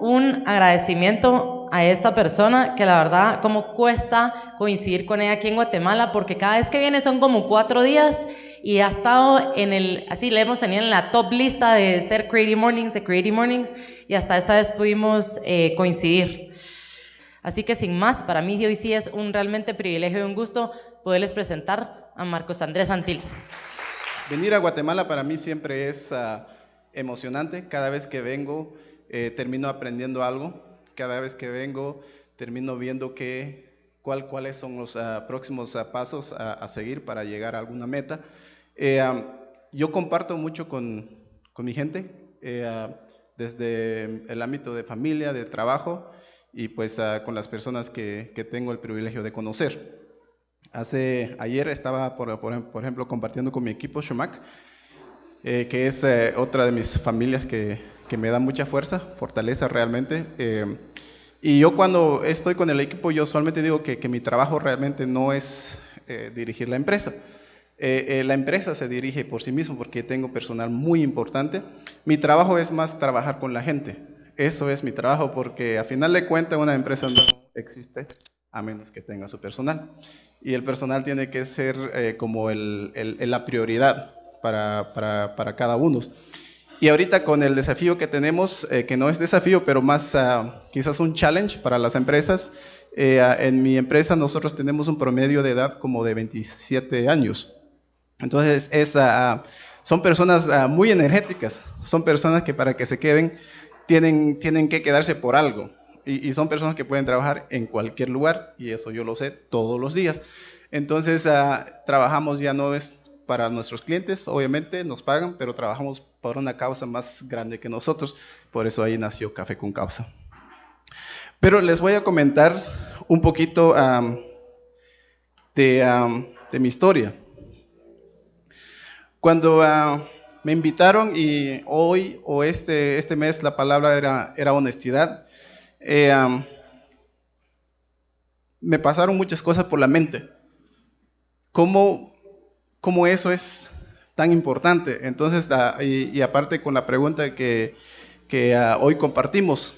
un agradecimiento a esta persona que la verdad como cuesta coincidir con ella aquí en Guatemala, porque cada vez que viene son como 4 días y ha estado así le hemos tenido en la top lista de ser Creative Mornings, y hasta esta vez pudimos coincidir. Así que sin más, para mí hoy sí es un realmente privilegio y un gusto poderles presentar a Marcos Andrés Santil. Venir a Guatemala para mí siempre es emocionante. Cada vez que vengo termino aprendiendo algo. Cada vez que vengo termino viendo cuáles son los próximos pasos a seguir para llegar a alguna meta. Yo comparto mucho con mi gente, desde el ámbito de familia, de trabajo, y pues con las personas que tengo el privilegio de conocer. Ayer estaba, por ejemplo, compartiendo con mi equipo Shumac, que es otra de mis familias que me da mucha fortaleza realmente. Y yo cuando estoy con el equipo, yo solamente digo que mi trabajo realmente no es dirigir la empresa. La empresa se dirige por sí mismo porque tengo personal muy importante. Mi trabajo es más trabajar con la gente. Eso es mi trabajo, porque a final de cuentas una empresa no existe a menos que tenga su personal. Y el personal tiene que ser como la prioridad para cada uno. Y ahorita con el desafío que tenemos, que no es desafío, pero más quizás un challenge para las empresas. En mi empresa nosotros tenemos un promedio de edad como de 27 años. Entonces son personas muy energéticas, son personas que para que se queden tienen que quedarse por algo. Y son personas que pueden trabajar en cualquier lugar, y eso yo lo sé todos los días. Entonces trabajamos ya no es para nuestros clientes, obviamente nos pagan, pero trabajamos por una causa más grande que nosotros. Por eso ahí nació Café con Causa. Pero les voy a comentar un poquito de mi historia. Cuando me invitaron, y hoy o este mes la palabra era honestidad, me pasaron muchas cosas por la mente. ¿Cómo eso es tan importante? Entonces, y aparte con la pregunta que hoy compartimos,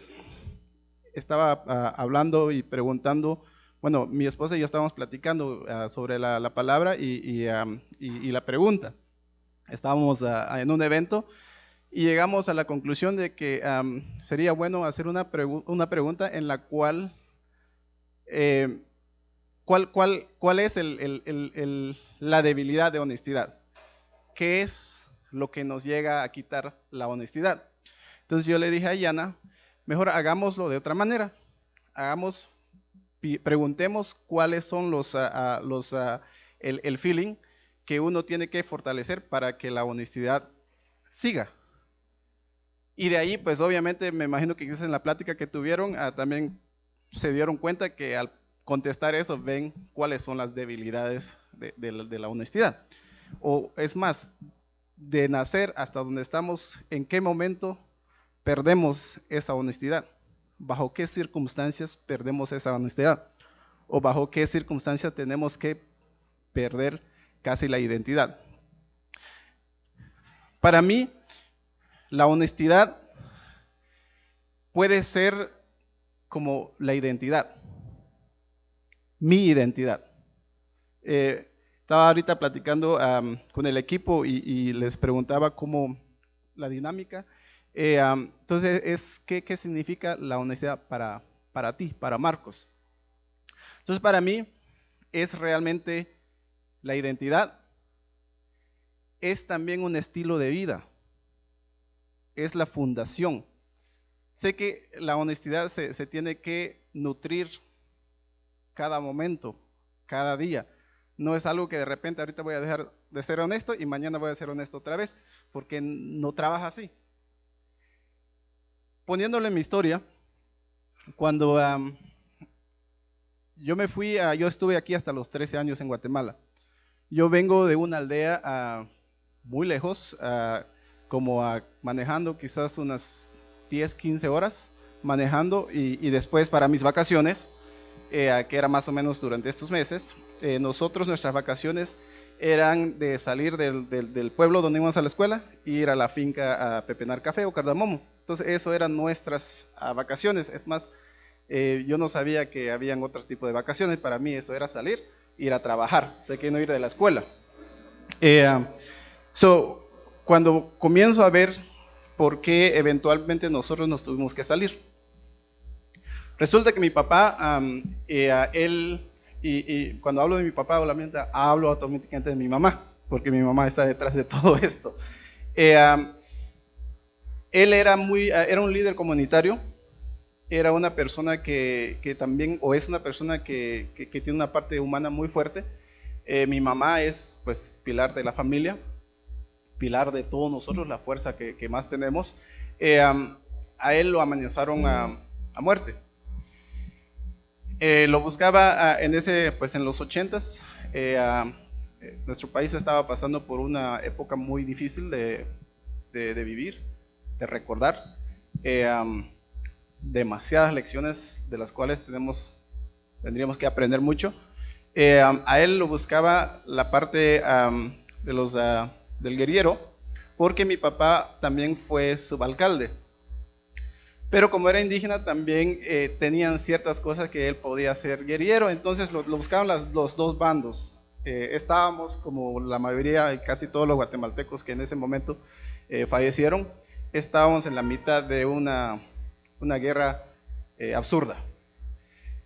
estaba hablando y preguntando, bueno, mi esposa y yo estábamos platicando sobre la palabra y la pregunta. Estábamos en un evento y llegamos a la conclusión de que sería bueno hacer una pregunta en la cual, ¿cuál es la debilidad de honestidad? ¿Qué es lo que nos llega a quitar la honestidad? Entonces yo le dije a Yana, mejor hagámoslo de otra manera. Preguntemos cuáles son el feeling que uno tiene que fortalecer para que la honestidad siga. Y de ahí, pues obviamente, me imagino que quizás en la plática que tuvieron, también se dieron cuenta que al contestar eso, ven cuáles son las debilidades de la honestidad. O es más, de nacer hasta donde estamos, ¿en qué momento perdemos esa honestidad? ¿Bajo qué circunstancias perdemos esa honestidad? ¿O bajo qué circunstancias tenemos que perder casi la identidad? Para mí, la honestidad puede ser como la identidad, mi identidad. Estaba ahorita platicando con el equipo y les preguntaba cómo la dinámica. Entonces, ¿qué significa la honestidad para ti, para Marcos? Entonces, para mí es realmente la identidad, es también un estilo de vida, es la fundación. Sé que la honestidad se tiene que nutrir cada momento, cada día. No es algo que de repente ahorita voy a dejar de ser honesto y mañana voy a ser honesto otra vez, porque no trabaja así. Poniéndole mi historia, cuando yo me fui, yo estuve aquí hasta los 13 años en Guatemala. Yo vengo de una aldea muy lejos, manejando quizás unas 10, 15 horas manejando, y después para mis vacaciones, que era más o menos durante estos meses, nuestras vacaciones eran de salir del pueblo donde íbamos a la escuela e ir a la finca a pepenar café o cardamomo. Entonces eso eran nuestras vacaciones. Es más, yo no sabía que habían otros tipos de vacaciones. Para mí eso era salir, ir a trabajar, sé que no ir de la escuela. Cuando comienzo a ver por qué eventualmente nosotros nos tuvimos que salir, resulta que mi papá, él, y cuando hablo de mi papá, obviamente hablo automáticamente de mi mamá, porque mi mamá está detrás de todo esto. Él era un líder comunitario, era una persona que también, o es una persona que tiene una parte humana muy fuerte. Mi mamá es pues pilar de la familia, pilar de todos nosotros, la fuerza que más tenemos. A él lo amenazaron a muerte. Lo buscaba en los 80s. Nuestro país estaba pasando por una época muy difícil de vivir, de recordar. Demasiadas lecciones de las cuales tendríamos que aprender mucho. A él lo buscaba la parte del guerrillero, porque mi papá también fue subalcalde. Pero como era indígena también tenían ciertas cosas que él podía hacer guerrillero, entonces lo buscaban los dos bandos. Estábamos, como la mayoría y casi todos los guatemaltecos que en ese momento fallecieron, estábamos en la mitad de una guerra absurda.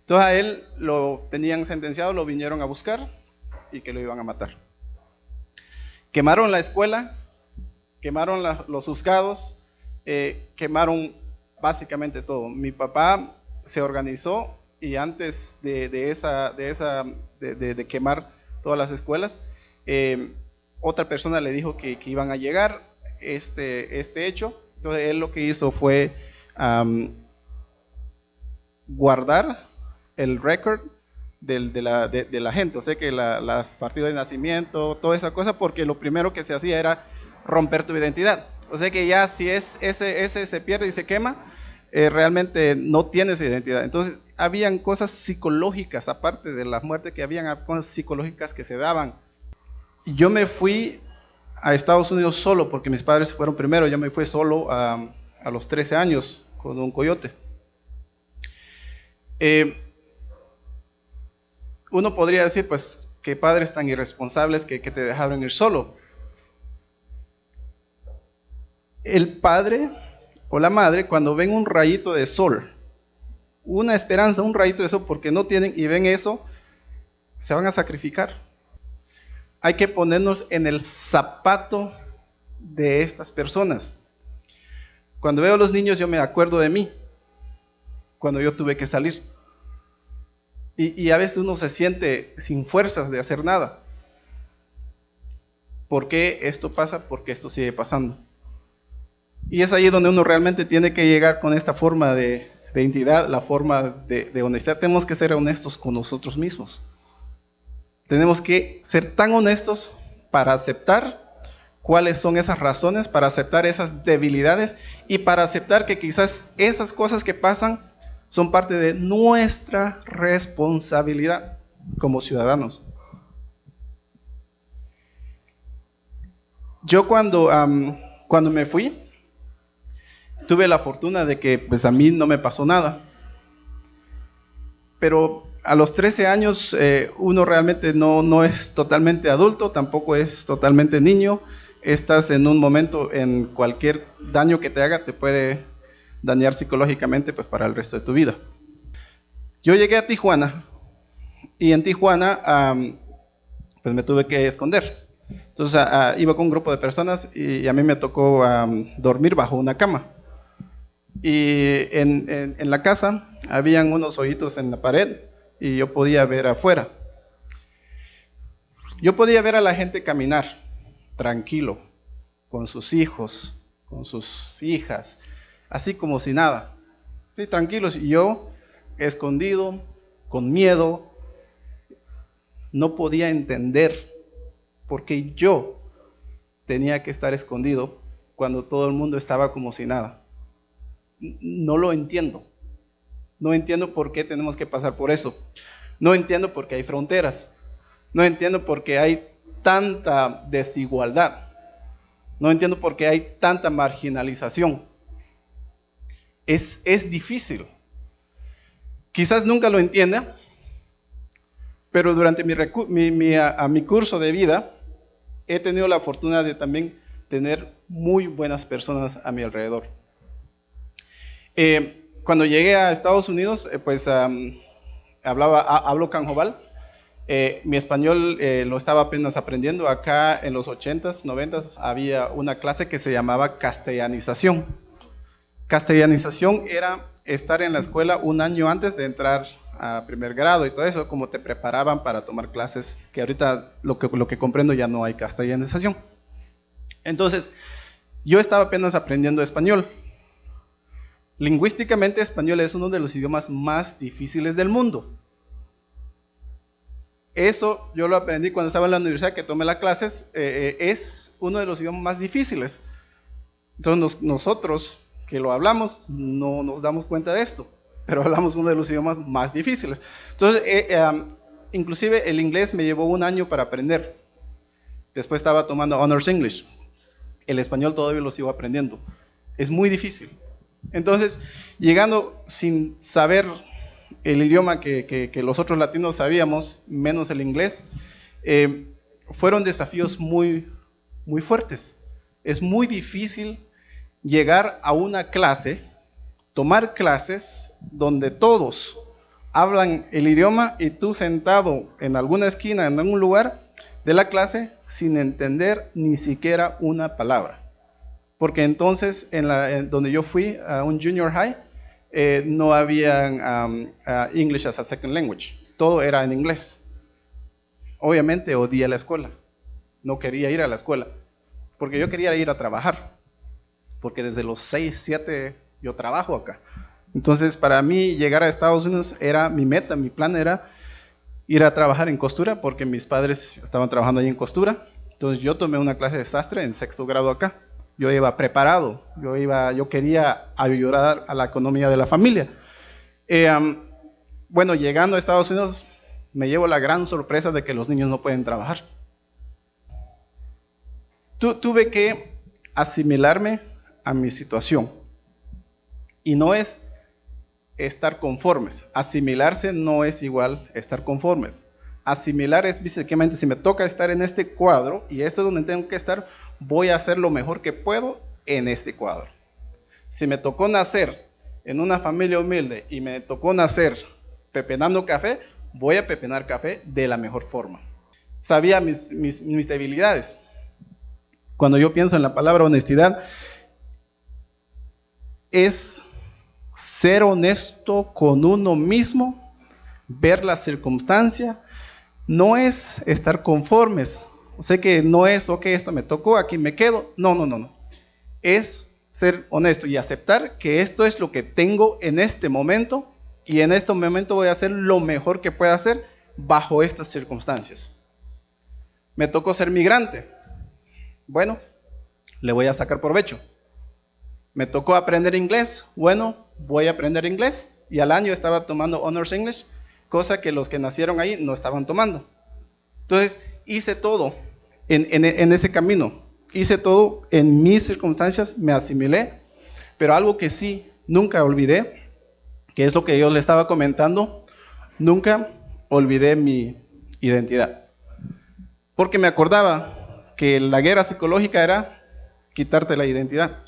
Entonces a él lo tenían sentenciado, lo vinieron a buscar y que lo iban a matar. Quemaron la escuela, quemaron los juzgados, quemaron básicamente todo. Mi papá se organizó y antes de quemar todas las escuelas, otra persona le dijo que iban a llegar este hecho. Entonces él lo que hizo fue guardar el récord de la gente, o sea que las partidas de nacimiento, toda esa cosa, porque lo primero que se hacía era romper tu identidad. O sea que ya si ese se pierde y se quema, realmente no tienes identidad. Entonces habían cosas psicológicas, aparte de las muertes, que habían cosas psicológicas que se daban. Yo me fui a Estados Unidos solo, porque mis padres se fueron primero. Yo me fui solo a los 13 años con un coyote. Uno podría decir, pues, qué padres tan irresponsables que te dejaron ir solo. El padre o la madre, cuando ven un rayito de sol, una esperanza, un rayito de sol, porque no tienen y ven eso, se van a sacrificar. Hay que ponernos en el zapato de estas personas. Cuando veo a los niños, yo me acuerdo de mí, cuando yo tuve que salir. Y a veces uno se siente sin fuerzas de hacer nada. ¿Por qué esto pasa? Porque esto sigue pasando. Y es ahí donde uno realmente tiene que llegar con esta forma de identidad, la forma de honestidad. Tenemos que ser honestos con nosotros mismos. Tenemos que ser tan honestos para aceptar cuáles son esas razones, para aceptar esas debilidades y para aceptar que quizás esas cosas que pasan son parte de nuestra responsabilidad como ciudadanos. Yo cuando me fui, tuve la fortuna de que pues a mí no me pasó nada. Pero a los 13 años uno realmente no es totalmente adulto, tampoco es totalmente niño. Estás en un momento, en cualquier daño que te haga te puede dañar psicológicamente pues para el resto de tu vida. Yo llegué a Tijuana y en Tijuana pues me tuve que esconder. Entonces iba con un grupo de personas y a mí me tocó dormir bajo una cama. Y en la casa habían unos hoyitos en la pared y yo podía ver afuera. Yo podía ver a la gente caminar tranquilo, con sus hijos, con sus hijas, así como si nada, sí, tranquilos, y yo escondido, con miedo, no podía entender por qué yo tenía que estar escondido cuando todo el mundo estaba como si nada. No lo entiendo, no entiendo por qué tenemos que pasar por eso, no entiendo por qué hay fronteras, no entiendo por qué hay tanta desigualdad, no entiendo por qué hay tanta marginalización. es difícil. Quizás nunca lo entienda, pero durante mi curso de vida he tenido la fortuna de también tener muy buenas personas a mi alrededor. Cuando llegué a Estados Unidos, hablo canjobal. Mi español lo estaba apenas aprendiendo. Acá en los 80s, 90s había una clase que se llamaba castellanización. Castellanización era estar en la escuela un año antes de entrar a primer grado y todo eso, como te preparaban para tomar clases, que ahorita lo que comprendo ya no hay castellanización. Entonces, yo estaba apenas aprendiendo español. Lingüísticamente, español es uno de los idiomas más difíciles del mundo. Eso yo lo aprendí cuando estaba en la universidad, que tomé las clases, es uno de los idiomas más difíciles. Entonces nosotros que lo hablamos no nos damos cuenta de esto, pero hablamos uno de los idiomas más difíciles. Entonces, inclusive el inglés me llevó un año para aprender. Después estaba tomando Honors English. El español todavía lo sigo aprendiendo. Es muy difícil. Entonces, llegando sin saber el idioma que los otros latinos sabíamos, menos el inglés, fueron desafíos muy, muy fuertes. Es muy difícil llegar a una clase, tomar clases donde todos hablan el idioma y tú sentado en alguna esquina, en algún lugar de la clase, sin entender ni siquiera una palabra. Porque entonces, donde yo fui, a un junior high, no había English as a second language. Todo era en inglés. Obviamente odié la escuela. No quería ir a la escuela. Porque yo quería ir a trabajar. Porque desde los 6, 7 yo trabajo acá. Entonces, para mí llegar a Estados Unidos era mi meta, mi plan era ir a trabajar en costura, porque mis padres estaban trabajando ahí en costura. Entonces, yo tomé una clase de sastre en 6º grado acá. Yo iba preparado, yo quería ayudar a la economía de la familia. Bueno, llegando a Estados Unidos, me llevo la gran sorpresa de que los niños no pueden trabajar. Tuve que asimilarme a mi situación. Y no es estar conformes. Asimilarse no es igual estar conformes. Asimilar es básicamente, si me toca estar en este cuadro y este es donde tengo que estar, voy a hacer lo mejor que puedo en este cuadro. Si me tocó nacer en una familia humilde y me tocó nacer pepenando café, voy a pepenar café de la mejor forma. Sabía mis debilidades. Cuando yo pienso en la palabra honestidad, es ser honesto con uno mismo, ver la circunstancia, no es estar conformes. Sé que no es, ok, esto me tocó, aquí me quedo. No. Es ser honesto y aceptar que esto es lo que tengo en este momento y en este momento voy a hacer lo mejor que pueda hacer bajo estas circunstancias. Me tocó ser migrante. Bueno, le voy a sacar provecho. Me tocó aprender inglés. Bueno, voy a aprender inglés. Y al año estaba tomando Honors English, cosa que los que nacieron ahí no estaban tomando. Entonces, hice todo en ese camino. Hice todo en mis circunstancias, me asimilé. Pero algo que sí nunca olvidé, que es lo que yo le estaba comentando, nunca olvidé mi identidad. Porque me acordaba que la guerra psicológica era quitarte la identidad.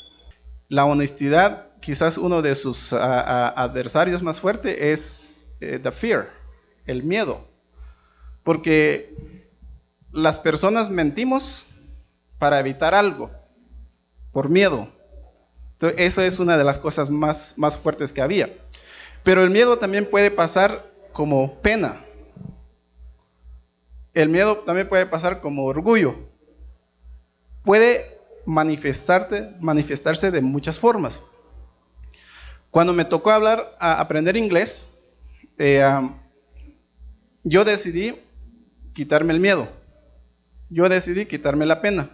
La honestidad, quizás uno de sus adversarios más fuertes es the fear, el miedo. Porque las personas mentimos para evitar algo, por miedo. Entonces, eso es una de las cosas más fuertes que había. Pero el miedo también puede pasar como pena. El miedo también puede pasar como orgullo. Puede manifestarse de muchas formas. Cuando me tocó aprender inglés, yo decidí quitarme el miedo. Yo decidí quitarme la pena.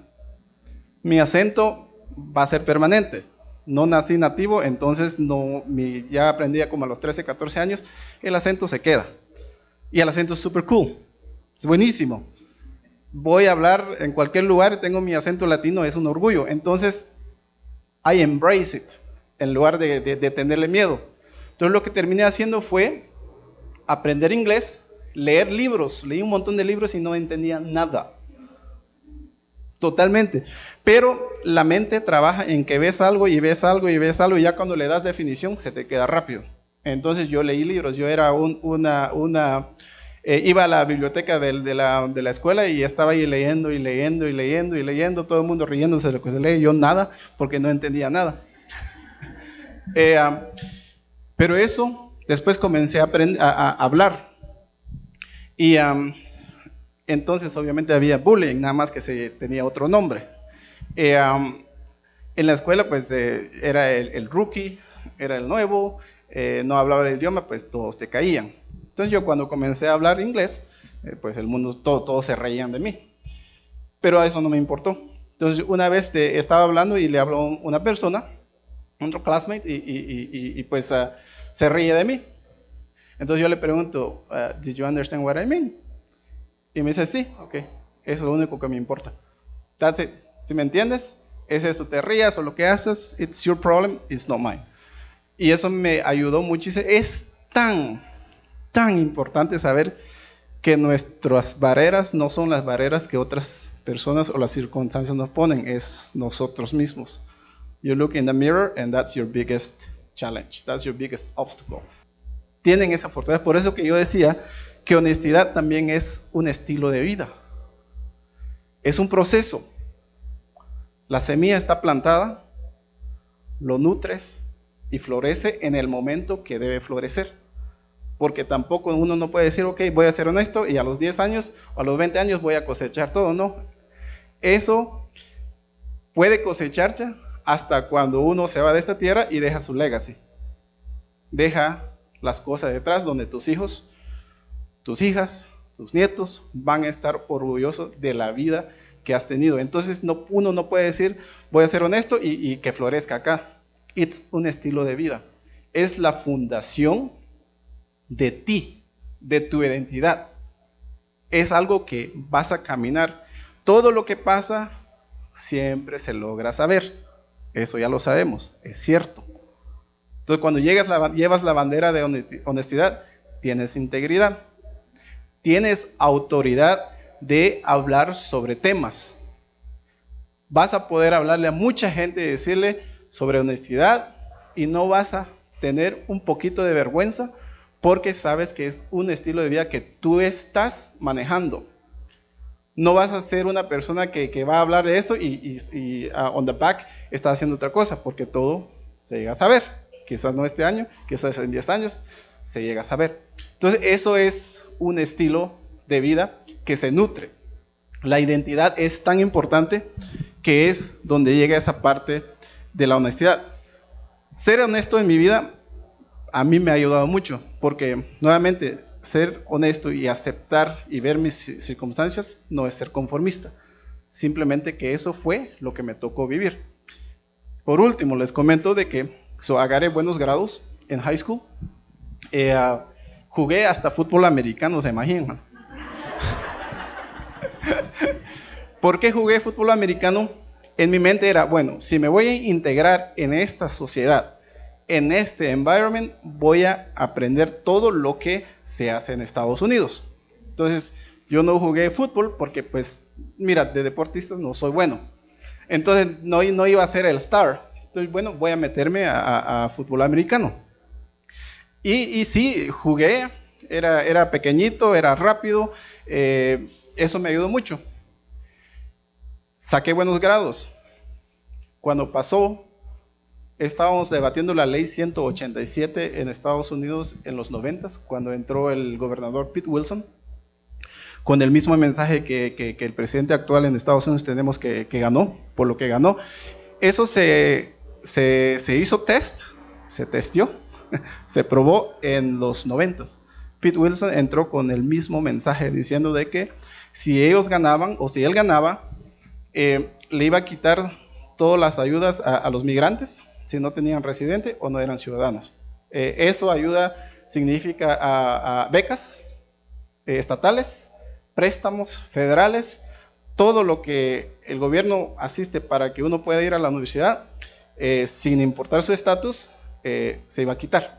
Mi acento va a ser permanente. No nací nativo, entonces ya aprendía como a los 13, 14 años, el acento se queda. Y el acento es super cool. Es buenísimo. Voy a hablar en cualquier lugar, tengo mi acento latino, es un orgullo. Entonces, I embrace it. en lugar de tenerle miedo. Entonces lo que terminé haciendo fue aprender inglés, leer libros, leí un montón de libros y no entendía nada. Totalmente. Pero la mente trabaja en que ves algo y ves algo y ves algo y ya cuando le das definición se te queda rápido. Entonces yo leí libros, yo era iba a la biblioteca de la escuela y estaba ahí leyendo y leyendo y leyendo y leyendo, todo el mundo riéndose de lo que se lee, yo nada, porque no entendía nada. Pero eso, después comencé a hablar. Y entonces obviamente había bullying, nada más que se tenía otro nombre. En la escuela pues era el rookie, era el nuevo, no hablaba el idioma, pues todos te caían. Entonces yo cuando comencé a hablar inglés, pues el mundo, todos se reían de mí. Pero a eso no me importó. Entonces una vez estaba hablando y le habló una persona, otro classmate, y pues se ríe de mí. Entonces yo le pregunto, ¿Did you understand what I mean? Y me dice, sí, ok, eso es lo único que me importa. That's it. Si me entiendes, es eso, te rías o lo que haces, it's your problem, it's not mine. Y eso me ayudó muchísimo. Es tan importante saber que nuestras barreras no son las barreras que otras personas o las circunstancias nos ponen, es nosotros mismos. You look in the mirror and that's your biggest challenge, that's your biggest obstacle. Tienen esa fortaleza, por eso que yo decía que honestidad también es un estilo de vida. Es un proceso. La semilla está plantada, lo nutres y florece en el momento que debe florecer. Porque tampoco uno no puede decir, ok, voy a ser honesto y a los 10 años o a los 20 años voy a cosechar todo. No, eso puede cosecharse hasta cuando uno se va de esta tierra y deja su legacy. Deja las cosas detrás donde tus hijos, tus hijas, tus nietos van a estar orgullosos de la vida que has tenido. Entonces uno no puede decir, voy a ser honesto y que florezca acá. Es un estilo de vida. Es la fundación de ti, de tu identidad. Es algo que vas a caminar. Todo lo que pasa siempre se logra saber. Eso ya lo sabemos, es cierto. Entonces cuando llevas la bandera de honestidad, tienes integridad. Tienes autoridad de hablar sobre temas. Vas a poder hablarle a mucha gente y decirle sobre honestidad y no vas a tener un poquito de vergüenza porque sabes que es un estilo de vida que tú estás manejando. No vas a ser una persona que va a hablar de eso y on the back está haciendo otra cosa, porque todo se llega a saber. Quizás no este año, quizás en 10 años, se llega a saber. Entonces eso es un estilo de vida que se nutre. La identidad es tan importante que es donde llega esa parte de la honestidad. Ser honesto en mi vida a mí me ha ayudado mucho, porque nuevamente ser honesto y aceptar y ver mis circunstancias no es ser conformista, simplemente que eso fue lo que me tocó vivir. Por último, les comento de que agarré buenos grados en high school, jugué hasta fútbol americano, ¿se imaginan? ¿Por qué jugué fútbol americano? En mi mente era, bueno, si me voy a integrar en esta sociedad, en este environment, voy a aprender todo lo que se hace en Estados Unidos. Entonces, yo no jugué fútbol porque, pues, mira, de deportista no soy bueno. Entonces, no iba a ser el star. Entonces, bueno, voy a meterme a fútbol americano. Y sí, jugué, era pequeñito, era rápido, eso me ayudó mucho. Saqué buenos grados. Cuando pasó, estábamos debatiendo la ley 187 en Estados Unidos en los 90s, cuando entró el gobernador Pete Wilson, con el mismo mensaje que el presidente actual en Estados Unidos tenemos que ganó, por lo que ganó. Eso se hizo se testió, se probó en los 90s. Pete Wilson entró con el mismo mensaje diciendo de que si ellos ganaban o si él ganaba, le iba a quitar todas las ayudas a los migrantes si no tenían residente o no eran ciudadanos. Eso ayuda, significa a becas estatales, préstamos federales, todo lo que el gobierno asiste para que uno pueda ir a la universidad, sin importar su estatus, se iba a quitar.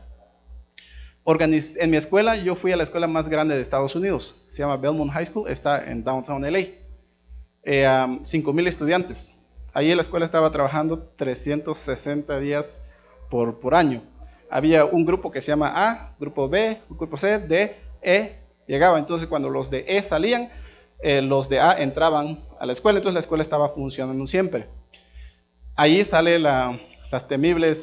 En mi escuela, yo fui a la escuela más grande de Estados Unidos, se llama Belmont High School, está en Downtown LA, 5,000 estudiantes. Ahí en la escuela estaba trabajando 360 días por año. Había un grupo que se llama A, grupo B, grupo C, D, E, llegaba. Entonces cuando los de E salían, los de A entraban a la escuela, entonces la escuela estaba funcionando siempre. Ahí sale las temibles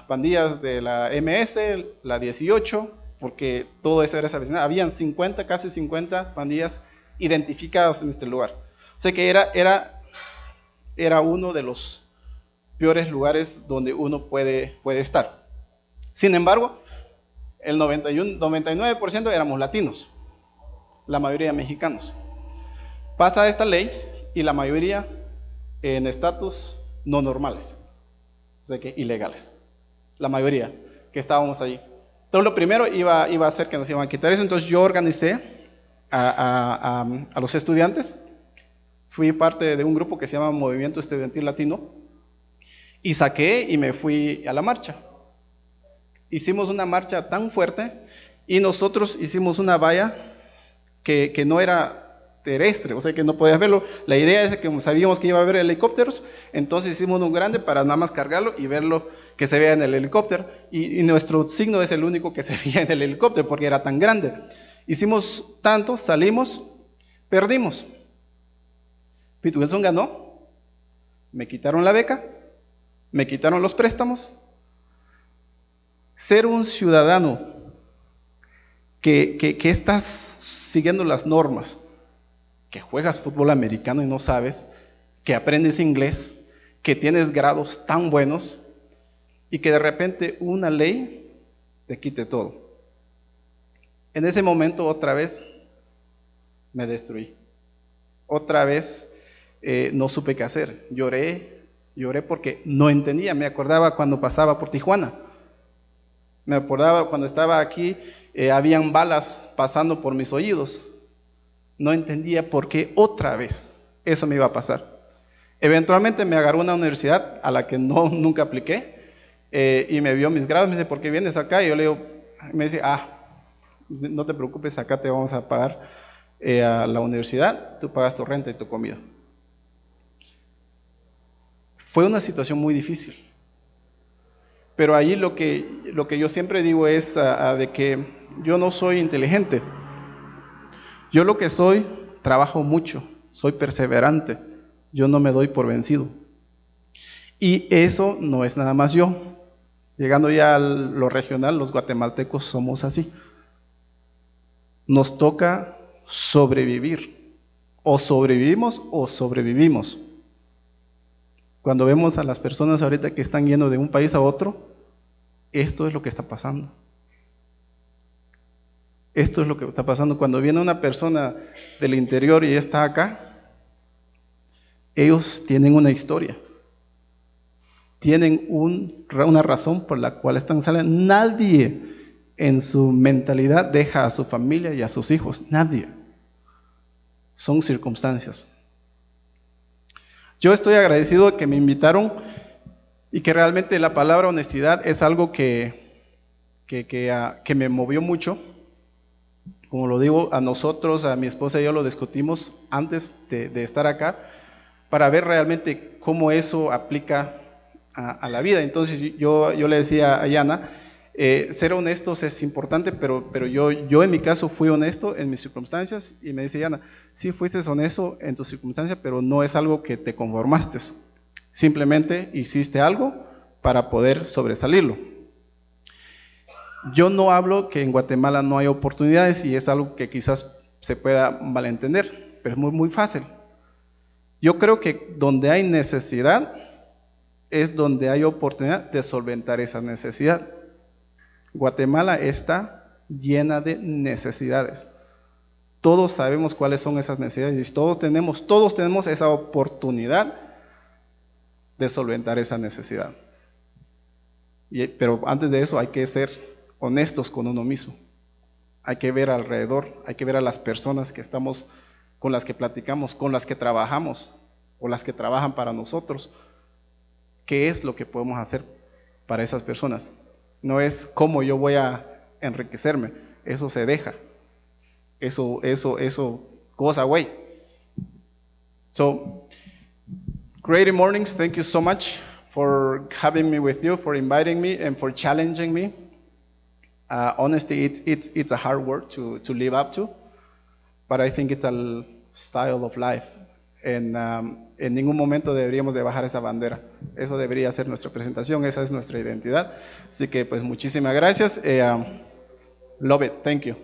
pandillas de la MS, la 18, porque todo eso era esa vecindad. Habían casi 50 pandillas identificadas en este lugar. O sea que era uno de los peores lugares donde uno puede estar. Sin embargo, el 99% éramos latinos, la mayoría mexicanos. Pasa esta ley y la mayoría en estatus no normales, o sea que ilegales, la mayoría que estábamos allí. Entonces lo primero iba a ser que nos iban a quitar eso, entonces yo organicé a los estudiantes, fui parte de un grupo que se llama Movimiento Estudiantil Latino y saqué y me fui a la marcha. Hicimos una marcha tan fuerte y nosotros hicimos una valla que no era terrestre, o sea que no podías verlo. La idea es que sabíamos que iba a haber helicópteros, entonces hicimos uno grande para nada más cargarlo y verlo que se vea en el helicóptero, y nuestro signo es el único que se veía en el helicóptero porque era tan grande. Hicimos tanto, salimos, perdimos. Pete Wilson ganó, me quitaron la beca, me quitaron los préstamos. Ser un ciudadano que estás siguiendo las normas, que juegas fútbol americano y no sabes, que aprendes inglés, que tienes grados tan buenos y que de repente una ley te quite todo. En ese momento otra vez me destruí. Otra vez no supe qué hacer. Lloré porque no entendía. Me acordaba cuando pasaba por Tijuana. Me acordaba cuando estaba aquí, habían balas pasando por mis oídos. No entendía por qué otra vez eso me iba a pasar. Eventualmente me agarró una universidad a la que nunca apliqué, y me vio mis grados, me dice, ¿por qué vienes acá? Y yo le digo, me dice, no te preocupes, acá te vamos a pagar a la universidad, tú pagas tu renta y tu comida. Fue una situación muy difícil. Pero allí lo que yo siempre digo es de que yo no soy inteligente. Yo lo que soy, trabajo mucho, soy perseverante, yo no me doy por vencido. Y eso no es nada más yo. Llegando ya a lo regional, los guatemaltecos somos así. Nos toca sobrevivir. O sobrevivimos o sobrevivimos. Cuando vemos a las personas ahorita que están yendo de un país a otro, esto es lo que está pasando. Esto es lo que está pasando. Cuando viene una persona del interior y está acá, ellos tienen una historia. Tienen una razón por la cual están saliendo. Nadie en su mentalidad deja a su familia y a sus hijos. Nadie. Son circunstancias. Yo estoy agradecido que me invitaron y que realmente la palabra honestidad es algo que me movió mucho. Como lo digo, a nosotros, a mi esposa y yo lo discutimos antes de estar acá para ver realmente cómo eso aplica a la vida. Entonces yo le decía a Yana, ser honestos es importante, pero yo en mi caso fui honesto en mis circunstancias, y me dice Yana, sí fuiste honesto en tus circunstancias, pero no es algo que te conformaste, simplemente hiciste algo para poder sobresalirlo. Yo no hablo que en Guatemala no hay oportunidades, y es algo que quizás se pueda malentender, pero es muy fácil. Yo creo que donde hay necesidad es donde hay oportunidad de solventar esa necesidad. Guatemala está llena de necesidades. Todos sabemos cuáles son esas necesidades y todos tenemos esa oportunidad de solventar esa necesidad. Pero antes de eso hay que ser honestos con uno mismo. Hay que ver alrededor, hay que ver a las personas que estamos, con las que platicamos, con las que trabajamos, o las que trabajan para nosotros. qué es lo que podemos hacer para esas personas. No es cómo yo voy a enriquecerme, eso se deja, eso goes away. So, Creative Mornings, thank you so much for having me with you, for inviting me, and for challenging me. Honestly, it's a hard word to live up to, but I think it's a style of life. En ningún momento deberíamos de bajar esa bandera. Eso debería ser nuestra presentación, esa es nuestra identidad. Así que pues muchísimas gracias. Love it. Thank you.